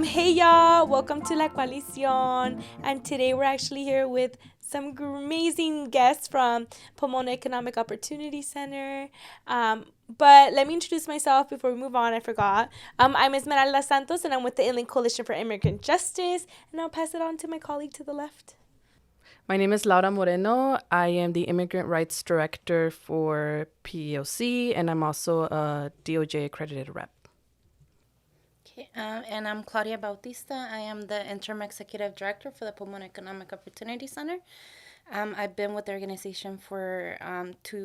Hey y'all, welcome to La Coalición. And today we're actually here with some amazing guests from Pomona Economic Opportunity Center. But let me introduce myself before we move on. I forgot. I'm Esmeralda Santos, and I'm with the Inland Coalition for Immigrant Justice. And I'll pass it on to my colleague to the left. My name is Laura Moreno. I am the Immigrant Rights Director for PEOC, and I'm also a DOJ accredited rep. Okay, and I'm Claudia Bautista. I am the Interim Executive Director for the Pomona Economic Opportunity Center. I've been with the organization for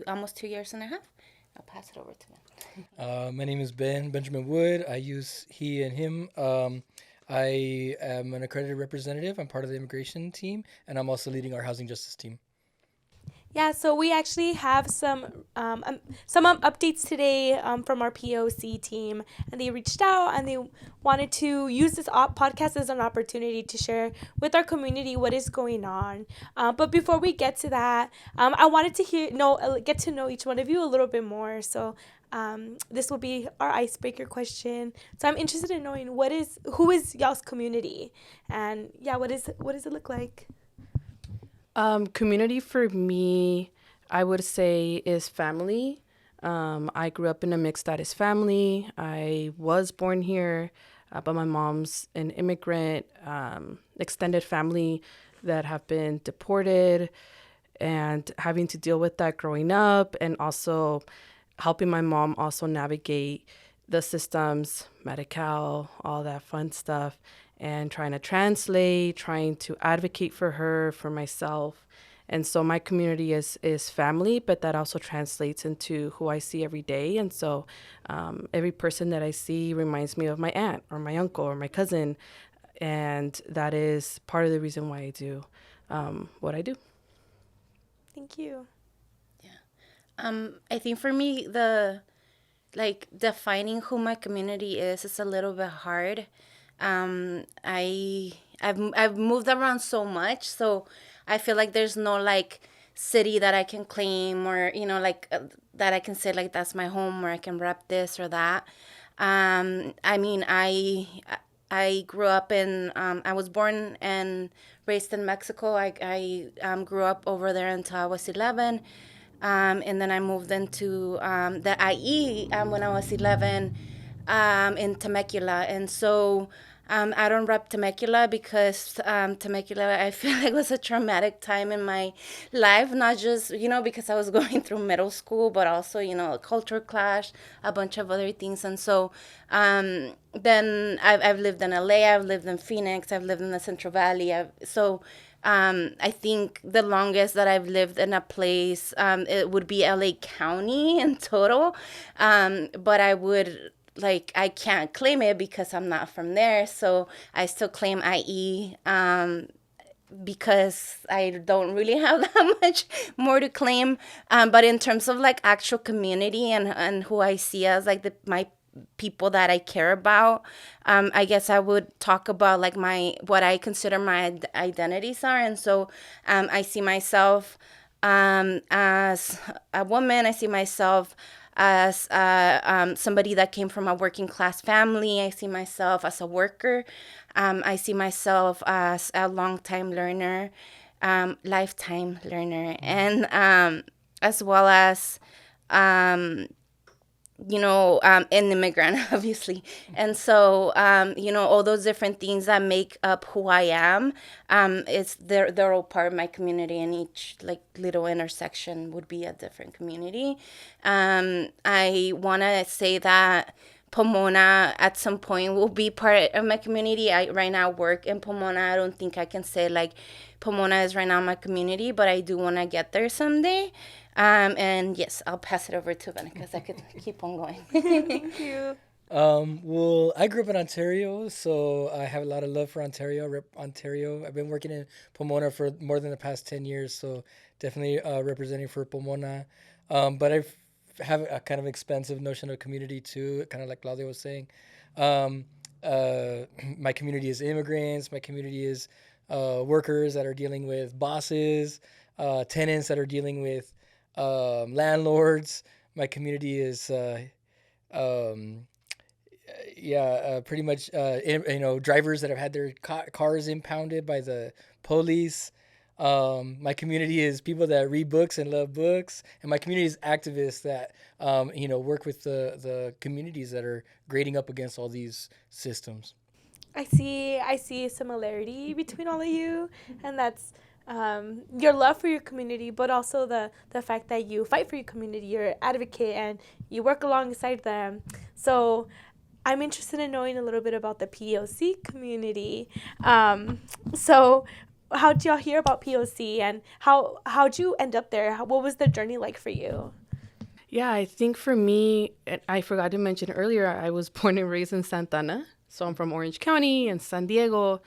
almost 2 years and a half. I'll pass it over to them. My name is Benjamin Wood. I use he and him. I am an accredited representative. I'm part of the immigration team, and I'm also leading our housing justice team. Yeah, so we actually have some updates today from our POC team, and they reached out and they wanted to use this podcast as an opportunity to share with our community what is going on. But before we get to that, I wanted to get to know each one of you a little bit more. So this will be our icebreaker question. So I'm interested in knowing who is y'all's community, and yeah, what does it look like? Community for me, I would say, is family. I grew up in a mixed status family. I was born here, but my mom's an immigrant, extended family that have been deported, and having to deal with that growing up, and also helping my mom also navigate the systems, Medi-Cal, all that fun stuff, and trying to translate, trying to advocate for her, for myself. And so my community is family, but that also translates into who I see every day. And so every person that I see reminds me of my aunt or my uncle or my cousin. And that is part of the reason why I do what I do. Thank you. I think for me, defining who my community is a little bit hard. I've moved around so much, so I feel like there's no like city that I can claim, or that I can say like that's my home, or I can rep this or that. I mean, I grew up in I was born and raised in Mexico. I grew up over there until I was 11. And then I moved into the IE when I was 11 in Temecula. And so I don't rep Temecula because Temecula, I feel like, was a traumatic time in my life, not just, because I was going through middle school, but also, a culture clash, a bunch of other things. And so then I've lived in LA, I've lived in Phoenix, I've lived in the Central Valley. I think the longest that I've lived in a place, it would be LA County in total. But I can't claim it because I'm not from there. So I still claim IE, because I don't really have that much more to claim. But in terms of like actual community and who I see as like my people that I care about, I guess I would talk about like what I consider my identities are. And so I see myself as a woman. I see myself as somebody that came from a working class family. I see myself as a worker. I see myself as a longtime learner, lifetime learner, and as well as an immigrant, obviously. And so, all those different things that make up who I am, they're all part of my community, and each like little intersection would be a different community. I want to say that Pomona at some point will be part of my community. I right now work in Pomona. I don't think I can say like Pomona is right now my community, but I do want to get there someday. And yes, I'll pass it over to Ben because I could keep on going. Thank you. Well, I grew up in Ontario, so I have a lot of love for Ontario. Rep Ontario. I've been working in Pomona for more than the past 10 years, so definitely representing for Pomona. But I have a kind of expansive notion of community too, kind of like Claudia was saying. Um, my community is immigrants. My community is workers that are dealing with bosses, tenants that are dealing with landlords. My community is um, pretty much, drivers that have had their cars impounded by the police. My community is people that read books and love books, and my community is activists that work with the communities that are grading up against all these systems. I see a similarity between all of you, and that's your love for your community, but also the fact that you fight for your community, you're an advocate, and you work alongside them. So I'm interested in knowing a little bit about the POC community. So how'd y'all hear about POC, and how'd you end up there? What was the journey like for you? Yeah, I think for me, and I forgot to mention earlier, I was born and raised in Santa Ana. So I'm from Orange County and San Diego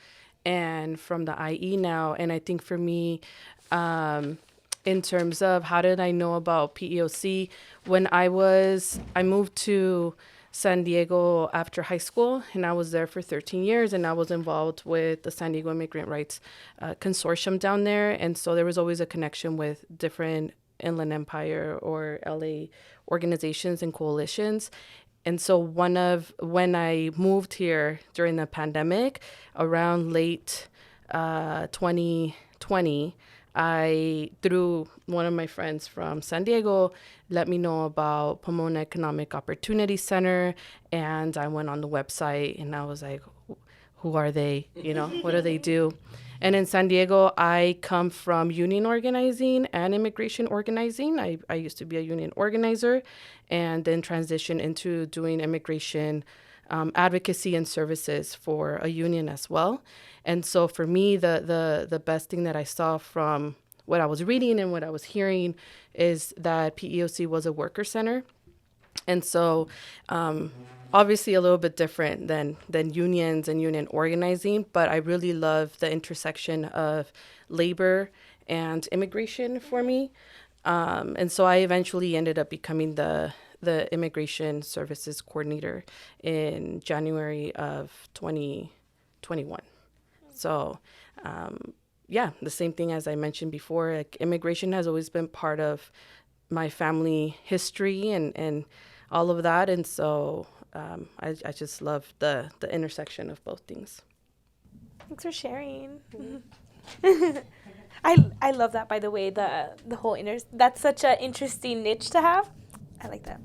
and from the IE now. And I think for me, in terms of how did I know about PEOC, I moved to San Diego after high school, and I was there for 13 years, and I was involved with the San Diego Immigrant Rights Consortium down there. And so there was always a connection with different Inland Empire or LA organizations and coalitions. And so when I moved here during the pandemic, around late 2020, through one of my friends from San Diego, let me know about Pomona Economic Opportunity Center. And I went on the website and I was like, who are they? What do they do? And in San Diego, I come from union organizing and immigration organizing. I used to be a union organizer and then transitioned into doing immigration advocacy and services for a union as well. And so for me, the best thing that I saw from what I was reading and what I was hearing is that PEOC was a worker center. And so obviously a little bit different than unions and union organizing, but I really love the intersection of labor and immigration for me. And so I eventually ended up becoming the immigration services coordinator in January of 2021. So the same thing as I mentioned before, like immigration has always been part of my family history and all of that. And so I just love the intersection of both things. Thanks for sharing. I love that, by the way, the whole that's such an interesting niche to have. I like that.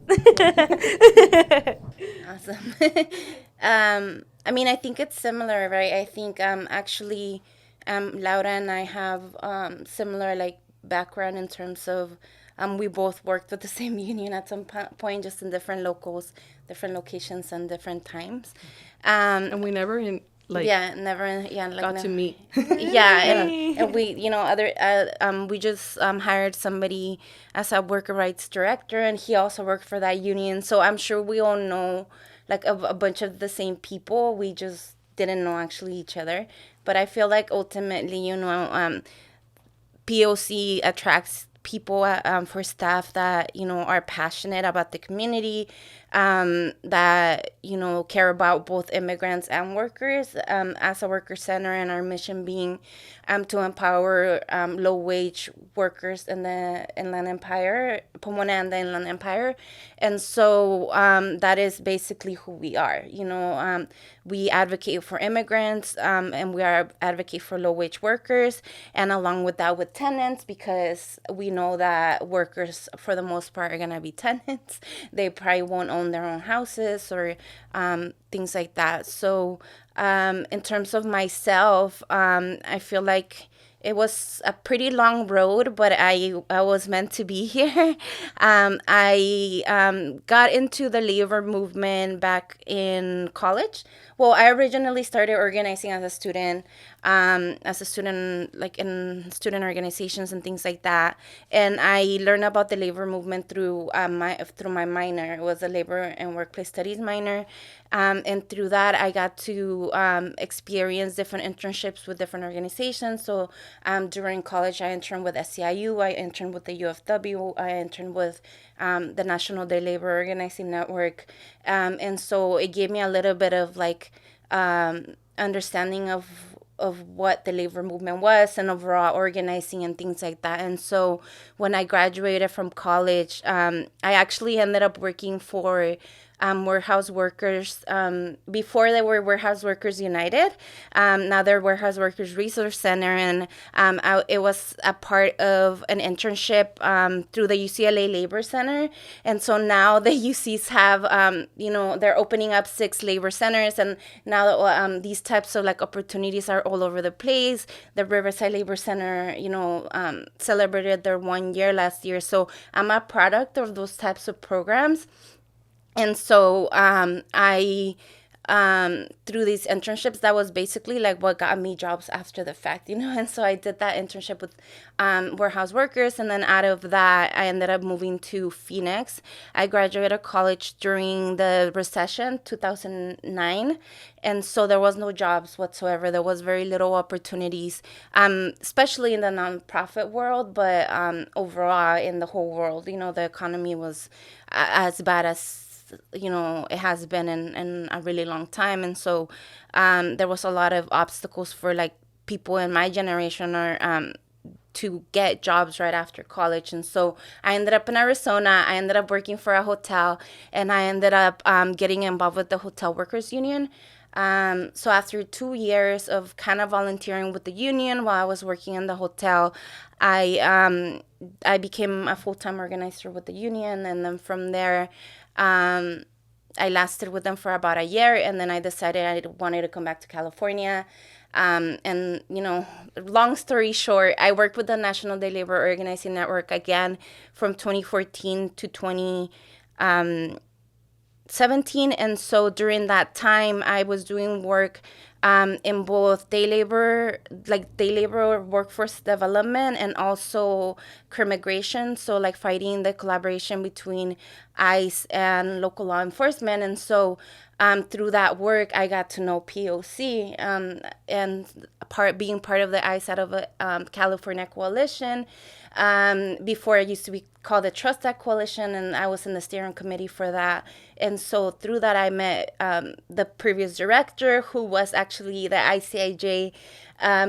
Awesome. I mean, I think it's similar, right? I think actually Laura and I have similar like background in terms of we both worked with the same union at some point, just in different different locations and different times. And we never got to meet. And we, we just hired somebody as a worker rights director, and he also worked for that union. So I'm sure we all know like a bunch of the same people. We just didn't know actually each other. But I feel like ultimately, POC attracts people for staff that are passionate about the community, that care about both immigrants and workers, as a worker center, and our mission being to empower low wage workers in the Inland Empire, Pomona and the Inland Empire. And so that is basically who we are. We advocate for immigrants, and we advocate for low wage workers, and along with that with tenants, because we know that workers for the most part are going to be tenants. They probably won't own their own houses or things like that. So in terms of myself, I feel like it was a pretty long road, but I was meant to be here. I got into the labor movement back in college. Well, I originally started organizing as a student like in student organizations and things like that. And I learned about the labor movement through my minor. It was a labor and workplace studies minor. And through that, I got to experience different internships with different organizations. So during college, I interned with SCIU, I interned with the UFW, I interned with the National Day Labor Organizing Network. And so it gave me a little bit of like understanding of what the labor movement was and overall organizing and things like that. And so when I graduated from college, I actually ended up working for warehouse workers. Before they were Warehouse Workers United, now they're Warehouse Workers Resource Center, and it was a part of an internship through the UCLA Labor Center. And so now the UCs have, they're opening up 6 labor centers, and now these types of like opportunities are all over the place. The Riverside Labor Center, celebrated their 1 year last year. So I'm a product of those types of programs. And so I through these internships, that was basically like what got me jobs after the fact, And so I did that internship with warehouse workers, and then out of that, I ended up moving to Phoenix. I graduated college during the recession, 2009, and so there was no jobs whatsoever. There was very little opportunities, especially in the nonprofit world, but overall in the whole world, the economy was as bad as it has been in a really long time. And so there was a lot of obstacles for like people in my generation or to get jobs right after college. And so I ended up in Arizona. I ended up working for a hotel, and I ended up getting involved with the Hotel Workers Union. So after 2 years of kind of volunteering with the union while I was working in the hotel, I became a full-time organizer with the union. And then from there, I lasted with them for about a year, and then I decided I wanted to come back to California. And, long story short, I worked with the National Day Labor Organizing Network again from 2014 to 2017. And so during that time, I was doing work in both day labor workforce development, and also immigration. So like fighting the collaboration between ICE and local law enforcement. And so through that work, I got to know PEOC, and being part of the ICE out of California Coalition. Before it used to be called the Trust Act Coalition, and I was in the steering committee for that. And so through that, I met the previous director, who was actually the ICIJ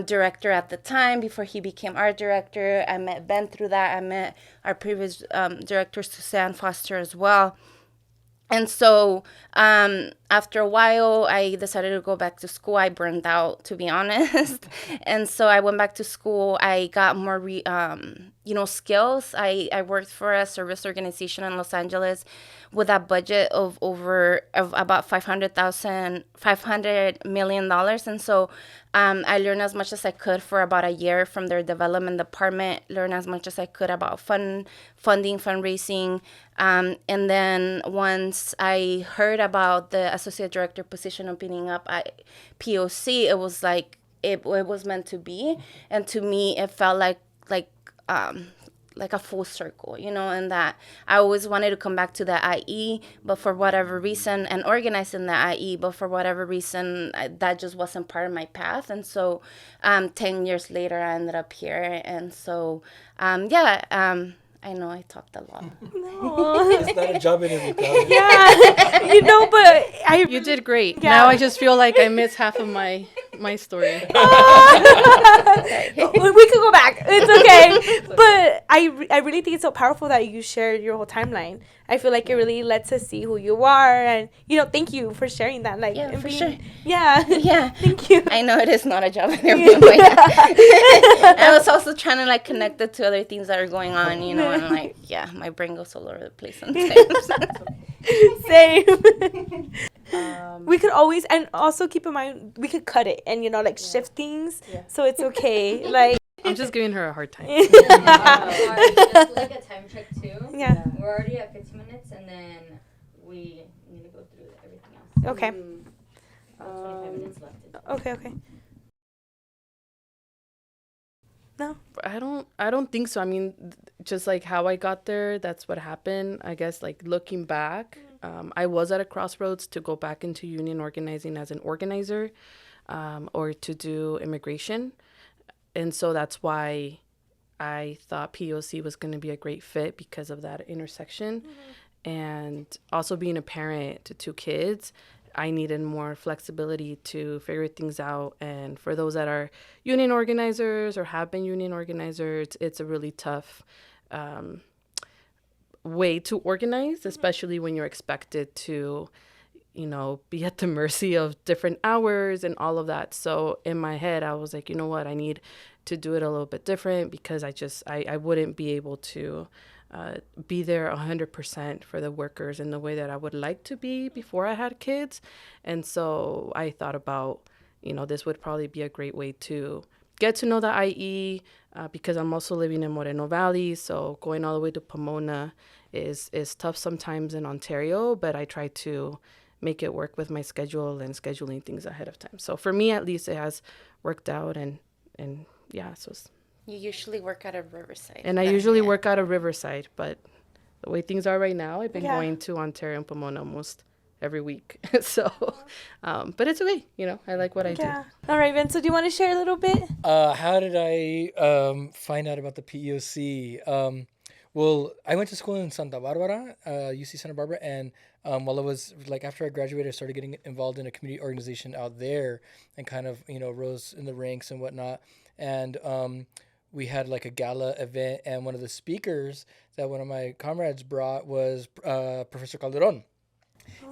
director at the time before he became our director. I met Ben through that. I met our previous director, Suzanne Foster, as well. And so after a while, I decided to go back to school. I burned out, to be honest. And so I went back to school. I got more, skills. I worked for a service organization in Los Angeles with a budget of about $500 million. And so I learned as much as I could for about a year from their development department, learned as much as I could about funding, fundraising. And then once I heard about the associate director position opening up at PEOC, it was like it was meant to be. And to me, it felt like a full circle, and that I always wanted to come back to the IE, but for whatever reason, and organize in the IE, but for whatever reason, that just wasn't part of my path. And so 10 years later, I ended up here. And so, I know I talked a lot. No. It's not a job interview. Yeah, but You did great. Yeah. Now I just feel like I missed half of my story. We could go back. It's okay. But I really think it's so powerful that you shared your whole timeline. I feel like it really lets us see who you are, and thank you for sharing that. Like, Yeah, for sure. Yeah. Yeah. Thank you. I know it is not a job interview, but I was also trying to like connect it to other things that are going on, and like, my brain goes all over the place sometimes. Same. We could always, and also keep in mind, we could cut it and shift things, so it's okay. Like, I'm just giving her a hard time. Just like a time check too. Yeah. We're already at 15 minutes, and then we need to go through everything else. Okay. 25 minutes left. Okay. No. I don't think so. I mean, just like how I got there, that's what happened. I guess like looking back, I was at a crossroads to go back into union organizing as an organizer, or to do immigration. And so that's why I thought PEOC was going to be a great fit, because of that intersection. And also being a parent to 2 kids, I needed more flexibility to figure things out. And for those that are union organizers or have been union organizers, it's a really tough way too organized, especially when you're expected to, be at the mercy of different hours and all of that. So in my head, I was like, you know what, I need to do it a little bit different, because I wouldn't be able to be there 100% for the workers in the way that I would like to be before I had kids. And so I thought about, this would probably be a great way to get to know the IE, because I'm also living in Moreno Valley. So going all the way to Pomona is tough sometimes in Ontario, but I try to make it work with my schedule and scheduling things ahead of time. So for me, at least, it has worked out. And yeah, so You usually work out of Riverside. and I usually work out of Riverside, but the way things are right now, I've been Yeah. going to Ontario and Pomona almost every week. So, but it's okay. I like what I do. Yeah. All right, Vince. So do you want to share a little bit? How did I find out about the PEOC? Well, I went to school in Santa Barbara, UC Santa Barbara, and while I was after I graduated, I started getting involved in a community organization out there, and kind of rose in the ranks and whatnot. And we had a gala event, and one of the speakers that one of my comrades brought was Professor Calderon.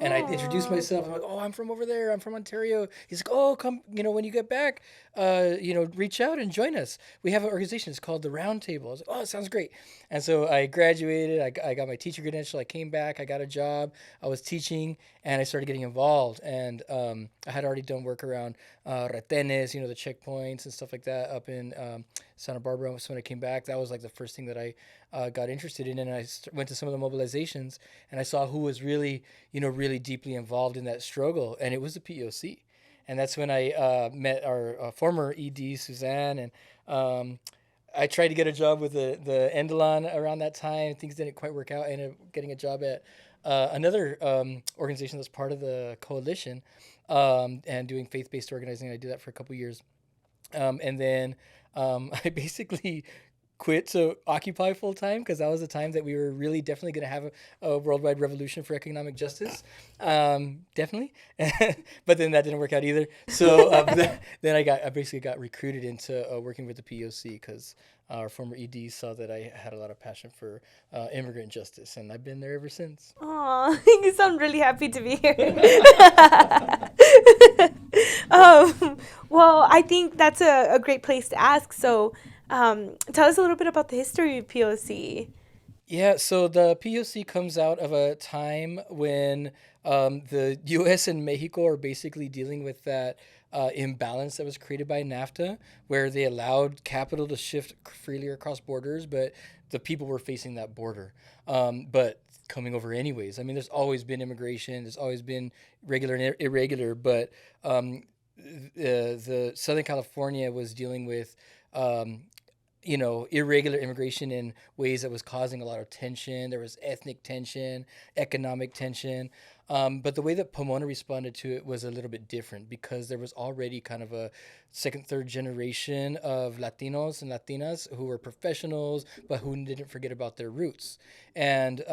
And I introduced myself. I'm like, oh, I'm from over there. I'm from Ontario. He's like, oh, come, when you get back, reach out and join us. We have an organization. It's called the Round Table. I was like, oh, it sounds great. And so I graduated. I got my teacher credential. I came back. I got a job. I was teaching, and I started getting involved. And I had already done work around retenes, the checkpoints and stuff like that up in Santa Barbara. So when I came back, that was the first thing that I got interested in. And I went to some of the mobilizations, and I saw who was really, really deeply involved in that struggle. And it was the PEOC. And that's when I met our former ED, Suzanne. And I tried to get a job with the Endelon around that time. Things didn't quite work out. I ended up getting a job at another organization that's part of the coalition, and doing faith-based organizing. I did that for a couple years. And then I basically quit to occupy full time, because that was the time that we were really definitely going to have a worldwide revolution for economic justice. Definitely. But then that didn't work out either. So then I basically got recruited into working with the PEOC, because our former ED saw that I had a lot of passion for immigrant justice, and I've been there ever since. Aw, you sound really happy to be here. Well, I think that's a great place to ask. So tell us a little bit about the history of POC. Yeah, so the POC comes out of a time when the U.S. and Mexico are basically dealing with that imbalance that was created by NAFTA, where they allowed capital to shift freely across borders, but the people were facing that border, but coming over anyways. I mean, there's always been immigration, there's always been regular and irregular, but the Southern California was dealing with irregular immigration in ways that was causing a lot of tension. There was ethnic tension, economic tension. But the way that Pomona responded to it was a little bit different, because there was already kind of a second, third generation of Latinos and Latinas who were professionals, but who didn't forget about their roots. And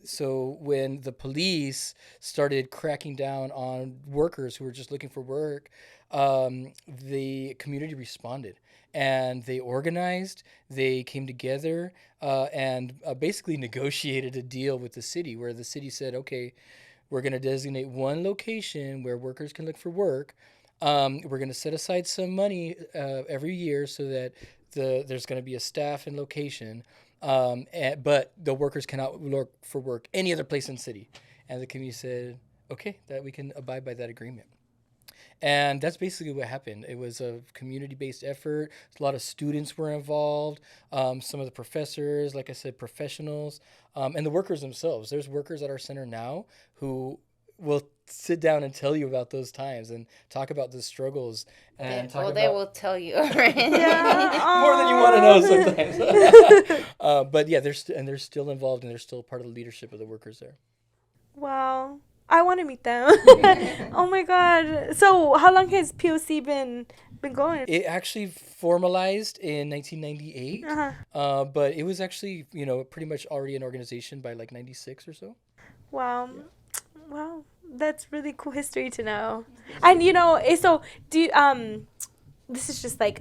so when the police started cracking down on workers who were just looking for work, the community responded. And they organized, they came together, and basically negotiated a deal with the city, where the city said, okay, we're going to designate one location where workers can look for work. We're going to set aside some money every year so that there's going to be a staff and location, but the workers cannot look for work any other place in the city. And the community said, okay, that we can abide by that agreement. And that's basically what happened. It was a community-based effort. A lot of students were involved. Some of the professors, like I said, professionals, and the workers themselves. There's workers at our center now who will sit down and tell you about those times and talk about the struggles. And they will tell you, right? More than you want to know sometimes. But yeah, they're still involved, and they're still part of the leadership of the workers there. Wow. I want to meet them. Oh my God. So how long has POC been going? It actually formalized in 1998, but it was actually, pretty much already an organization by 96 or so. Wow. Yeah. Wow. That's really cool history to know. And so do you, this is just a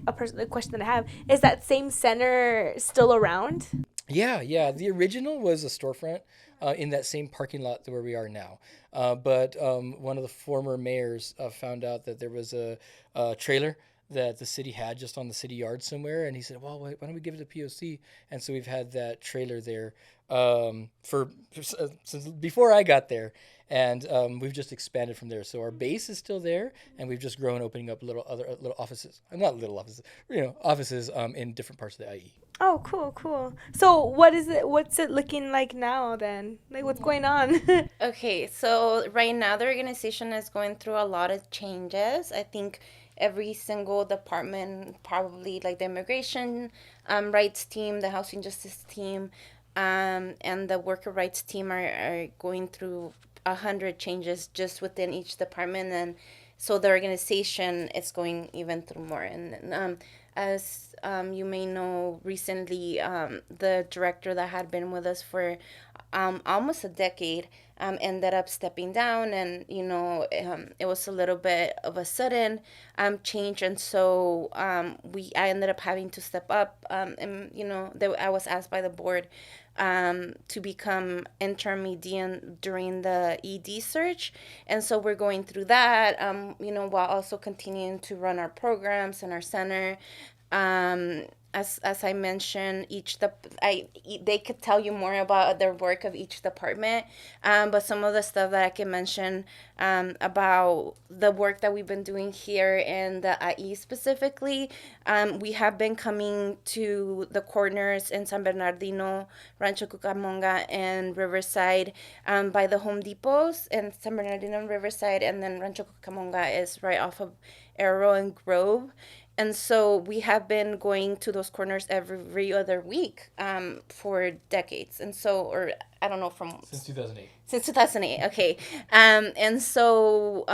question that I have. Is that same center still around? Yeah. The original was a storefront in that same parking lot where we are now. But one of the former mayors found out that there was a trailer that the city had just on the city yard somewhere, and he said, "Well, why don't we give it to POC?" And so we've had that trailer there for since before I got there, and we've just expanded from there. So our base is still there, and we've just grown, opening up little offices, not little offices, offices in different parts of the IE. Oh, cool, cool. So what is it? What's it looking like now then? Like, what's going on? Okay, so right now the organization is going through a lot of changes. I think every single department, probably like the immigration rights team, the housing justice team, and the worker rights team are going through 100 changes just within each department, and so the organization is going even through more. And as you may know, recently the director that had been with us for almost a decade ended up stepping down, and it was a little bit of a sudden change, and so I ended up having to step up, and I was asked by the board to become interim ED during the ED search, and so we're going through that, while also continuing to run our programs in our center. As I mentioned, they could tell you more about their work of each department, but some of the stuff that I can mention about the work that we've been doing here in the IE specifically, we have been coming to the corners in San Bernardino, Rancho Cucamonga, and Riverside by the Home Depots in San Bernardino and Riverside, and then Rancho Cucamonga is right off of Arrow and Grove. And so we have been going to those corners every other week for decades. And so, or I don't know, Since 2008. Since 2008, okay. And so,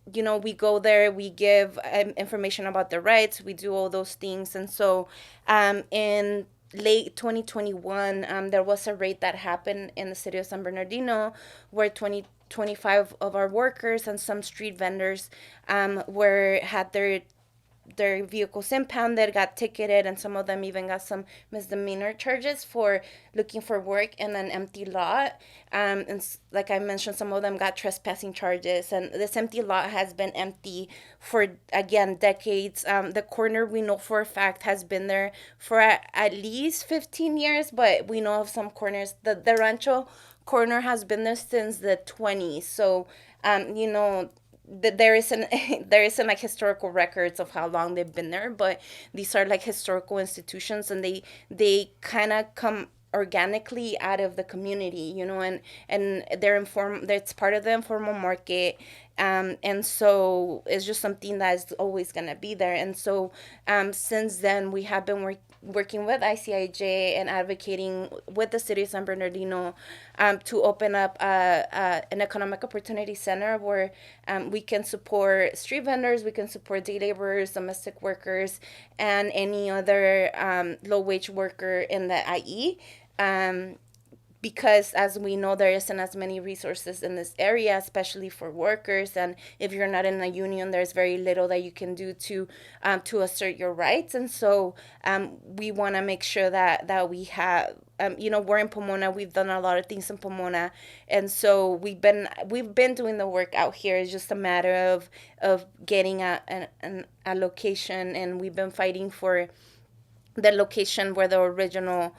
we go there, we give information about their rights, we do all those things. And so in late 2021, there was a raid that happened in the city of San Bernardino where 25 of our workers and some street vendors had their vehicles impounded, got ticketed, and some of them even got some misdemeanor charges for looking for work in an empty lot. And like I mentioned, some of them got trespassing charges. And this empty lot has been empty for, again, decades. The corner, we know for a fact, has been there for at least 15 years, but we know of some corners. The Rancho corner has been there since the 20s. So, there isn't like historical records of how long they've been there, but these are like historical institutions, and they kind of come organically out of the community, and it's part of the informal market, and so it's just something that's always gonna be there. And so since then we have been working with ICIJ and advocating with the city of San Bernardino to open up an economic opportunity center where we can support street vendors, we can support day laborers, domestic workers, and any other low-wage worker in the IE. Because as we know, there isn't as many resources in this area, especially for workers. And if you're not in a union, there's very little that you can do to assert your rights. And so we want to make sure that we have, we're in Pomona. We've done a lot of things in Pomona. And so we've been doing the work out here. It's just a matter of getting a location. And we've been fighting for the location where the original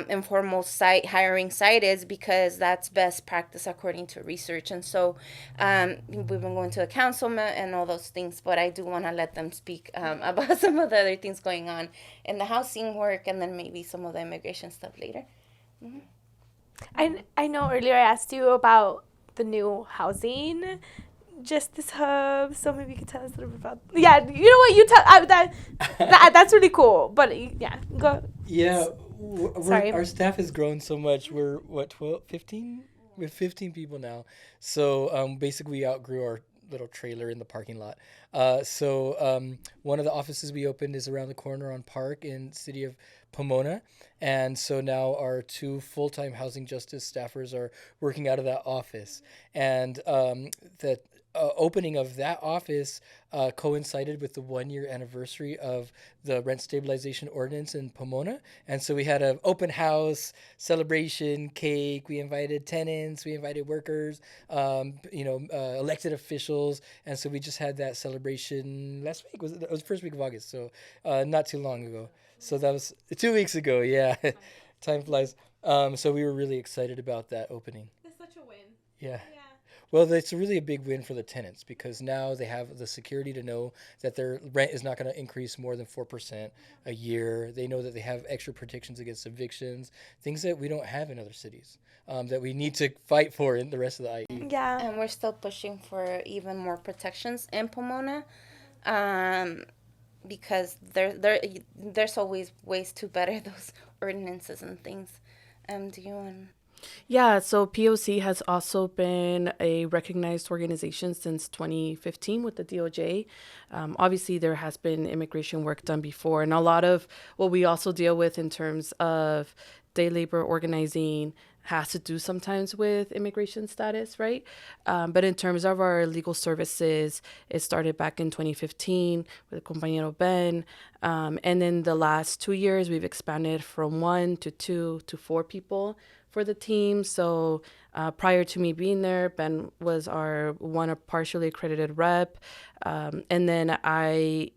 informal hiring site is, because that's best practice according to research. And so we've been going to the councilman and all those things, but I do want to let them speak about some of the other things going on in the housing work, and then maybe some of the immigration stuff later. Mm-hmm. I know earlier I asked you about the new housing Justice Hub, so maybe you could tell us a little bit about. Yeah, you know what, you tell that's really cool. But yeah, go. Yeah. Sorry. Our staff has grown so much. We're 12, 15? We have 15 people now. So basically we outgrew our little trailer in the parking lot. So one of the offices we opened is around the corner on Park in the city of Pomona. And so now our 2 full-time housing justice staffers are working out of that office. And that opening of that office coincided with the 1 year anniversary of the rent stabilization ordinance in Pomona. And so we had an open house, celebration, cake. We invited tenants, we invited workers, elected officials. And so we just had that celebration last week. It was the first week of August, so not too long ago. So that was 2 weeks ago, yeah. Time flies. So we were really excited about that opening. That's such a win. Yeah. Yeah. Well, it's really a big win for the tenants because now they have the security to know that their rent is not going to increase more than 4% a year. They know that they have extra protections against evictions, things that we don't have in other cities, that we need to fight for in the rest of the IE. Yeah. And we're still pushing for even more protections in Pomona, because there's always ways to better those ordinances and things. Do you want? Yeah, so POC has also been a recognized organization since 2015 with the DOJ. Obviously, there has been immigration work done before, and a lot of what we also deal with in terms of day labor organizing has to do sometimes with immigration status, right? But in terms of our legal services, it started back in 2015 with compañero Ben. And in the last 2 years, we've expanded from 1 to 2 to 4 people for the team. So prior to me being there, Ben was our one partially accredited rep. And then I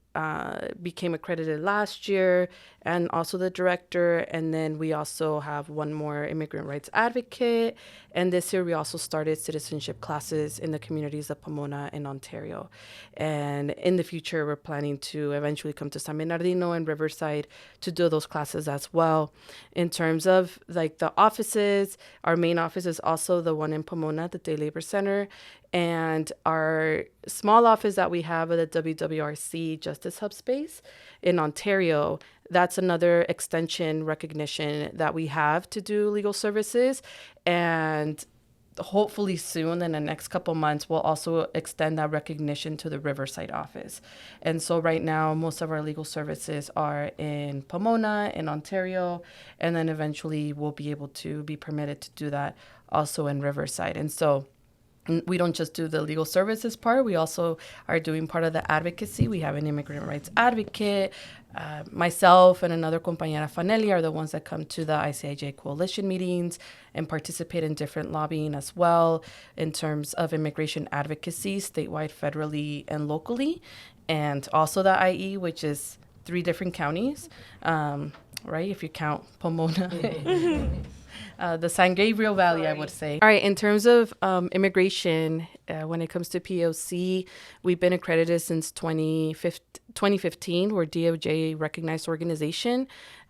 became accredited last year and also the director. And then we also have one more immigrant rights advocate. And this year we also started citizenship classes in the communities of Pomona and Ontario. And in the future, we're planning to eventually come to San Bernardino and Riverside to do those classes as well. In terms of like the offices, our main office is also the one in Pomona, the Day Labor Center. And our small office that we have at the WWRC Justice Hub space in Ontario, that's another extension recognition that we have to do legal services. And hopefully soon in the next couple months, we'll also extend that recognition to the Riverside office. And so right now, most of our legal services are in Pomona, in Ontario, and then eventually we'll be able to be permitted to do that also in Riverside. And so we don't just do the legal services part. We also are doing part of the advocacy. We have an immigrant rights advocate. Myself and another compañera Fanelli are the ones that come to the ICIJ coalition meetings and participate in different lobbying as well in terms of immigration advocacy, statewide, federally, and locally. And also the IE, which is 3 different counties, right? If you count Pomona. The San Gabriel Valley, I would say. All right, in terms of immigration, when it comes to POC, we've been accredited since 2015. We're DOJ recognized organization.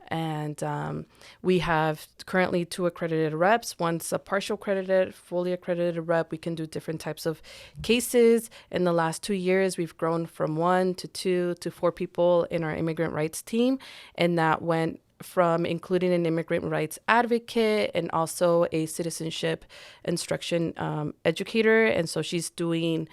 And we have currently 2 accredited reps. One's a partial accredited, fully accredited rep. We can do different types of cases. In the last 2 years, we've grown from 1 to 2 to 4 people in our immigrant rights team. And that went from including an immigrant rights advocate and also a citizenship instruction educator. And so she's doing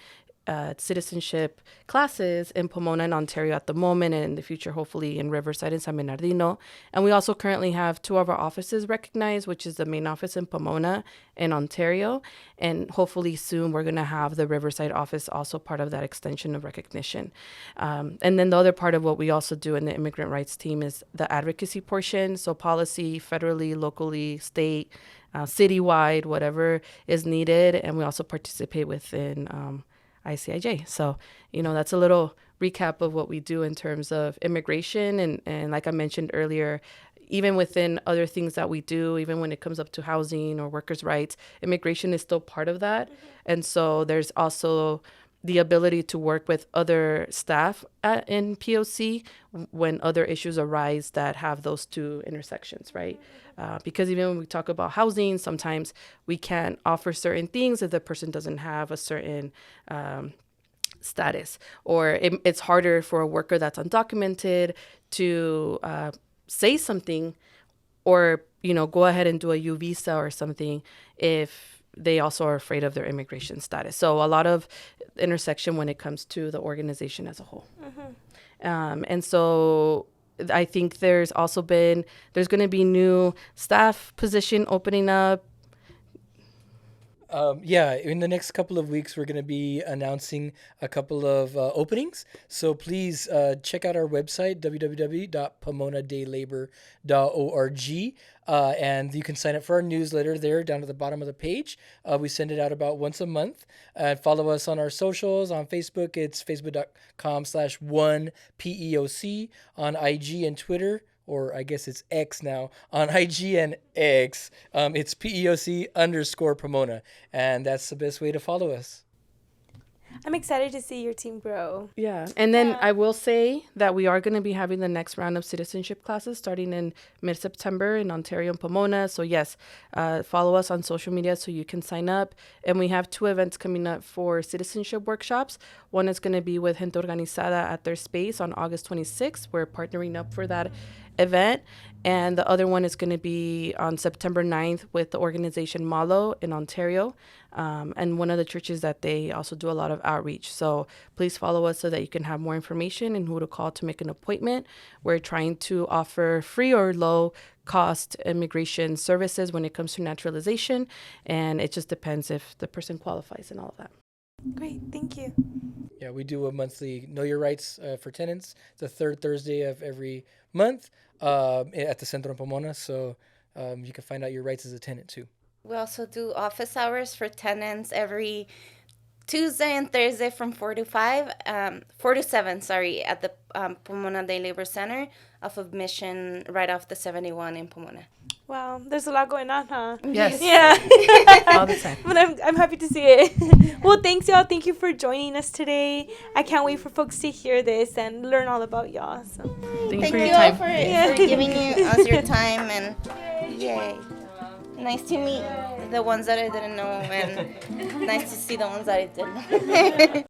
citizenship classes in Pomona and Ontario at the moment, and in the future, hopefully in Riverside and San Bernardino. And we also currently have 2 of our offices recognized, which is the main office in Pomona and Ontario. And hopefully soon we're going to have the Riverside office also part of that extension of recognition. And then the other part of what we also do in the immigrant rights team is the advocacy portion. So policy, federally, locally, state, citywide, whatever is needed. And we also participate within ICIJ. So, that's a little recap of what we do in terms of immigration. And like I mentioned earlier, even within other things that we do, even when it comes up to housing or workers' rights, immigration is still part of that. Mm-hmm. And so there's also the ability to work with other staff in POC when other issues arise that have those 2 intersections, right? Because even when we talk about housing, sometimes we can't offer certain things if the person doesn't have a certain status, or it's harder for a worker that's undocumented to say something or, go ahead and do a U visa or something if they also are afraid of their immigration status. So a lot of intersection when it comes to the organization as a whole. Mm-hmm. And so I think there's going to be new staff position opening up. Yeah, in the next couple of weeks, we're going to be announcing a couple of openings. So please check out our website, www.pomonaDayLabor.org. And you can sign up for our newsletter there down at the bottom of the page. We send it out about once a month. Follow us on our socials. On Facebook, it's facebook.com/1PEOC. On IG and Twitter, or I guess it's X now, on IG and X, it's PEOC_Pomona. And that's the best way to follow us. I'm excited to see your team grow. Yeah. And then I will say that we are going to be having the next round of citizenship classes starting in mid-September in Ontario and Pomona. So yes, follow us on social media so you can sign up. And we have 2 events coming up for citizenship workshops. One is going to be with Gente Organizada at their space on August 26th. We're partnering up for that event. And the other one is going to be on September 9th with the organization Malo in Ontario, and one of the churches that they also do a lot of outreach. So please follow us so that you can have more information and who to call to make an appointment. We're trying to offer free or low cost immigration services when it comes to naturalization, and it just depends if the person qualifies and all of that. Great, thank you. Yeah, we do a monthly Know Your Rights for tenants, the third Thursday of every month at the Centro in Pomona. So you can find out your rights as a tenant too. We also do office hours for tenants every Tuesday and Thursday from 4 to 7, at the Pomona Day Labor Center off of Mission, right off the 71 in Pomona. Wow, there's a lot going on, huh? Yes. Yeah. All the time. But I'm happy to see it. Well, thanks, y'all. Thank you for joining us today. I can't wait for folks to hear this and learn all about y'all. So. Thanks Thank for your you all time. for giving us your time, and yay. Nice to meet the ones that I didn't know, and nice to see the ones that I did know.